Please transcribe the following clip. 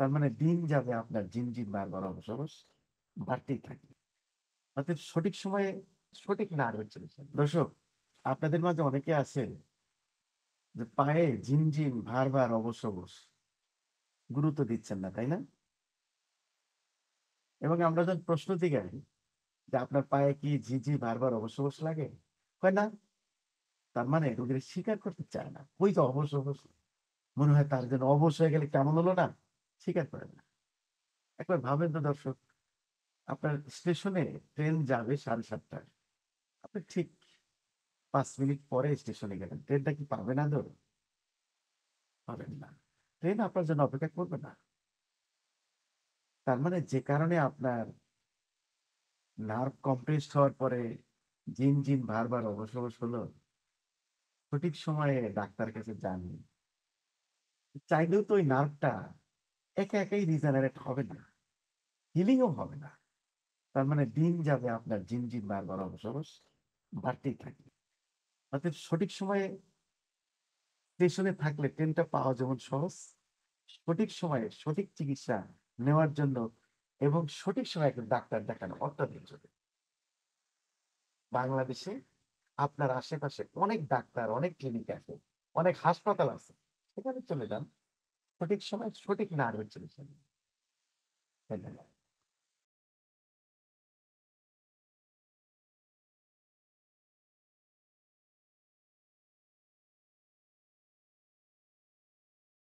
তার মানে দিন যাবে আপনার ঝিনঝিন বারবার অবসবস বাড়তেই থাকবে। অর্থাৎ সঠিক সময়ে সঠিক নার্ভের চলেছেন। দর্শক, আপনাদের মাঝে অনেকে আছে যে পায়ে ঝিনঝিন ভারবার অবসবস গুরুত্ব দিচ্ছেন না, তাই না? এবং আমরা যখন প্রশ্ন জিগাই যে আপনার পায়ে কি ঝিনঝিন ভারবার অবসবস লাগে? কয় না। তার মানে রোগীরা স্বীকার করতে চায় না। ওই তো অবসবস। মনে হয় তার জন্য অবশ হয়ে গেলে কেমন হলো না? স্বীকার করে না। একবার ভাবেন তো দর্শক, আপনার স্টেশনে ট্রেন যাবে 7:30 টায়। আপনি ঠিক 5 মিনিট পরে স্টেশনে গেলেন। ট্রেনটা কি পাবেন আদৌ? পাবেন না। ট্রেন আপনার জন্য অপেক্ষা করবে না। তার মানে যে কারণে আপনার নার্ভ কম্প্রেসড হওয়ার পরে ঝিনঝিন বারবার অবশ হলো, সঠিক সময়ে ডাক্তারের কাছে যাননি। চাইলেও তো ওই নার্ভটা একা একাই রিজেনারেট হবে না, হিলিংও হবে না। তার মানে দিন যাবে আপনার ঝিনঝিন বারবার অবশ বাড়তেই থাকবে। অর্থাৎ সঠিক সময়ে স্টেশনে থাকলে ট্রেনটা পাওয়া যেমন সহজ, সঠিক সময়ে সঠিক চিকিৎসা নেওয়ার জন্য এবং সঠিক সময়ে একজন ডাক্তার দেখানো অত্যাধিক জরুরি। বাংলাদেশে আপনার আশেপাশে অনেক ডাক্তার, অনেক ক্লিনিক আছে, অনেক হাসপাতাল আছে। সেখানে চলে যান। সঠিক সময় সঠিক নার্ভের চিকিৎসা নিন। ধন্যবাদ।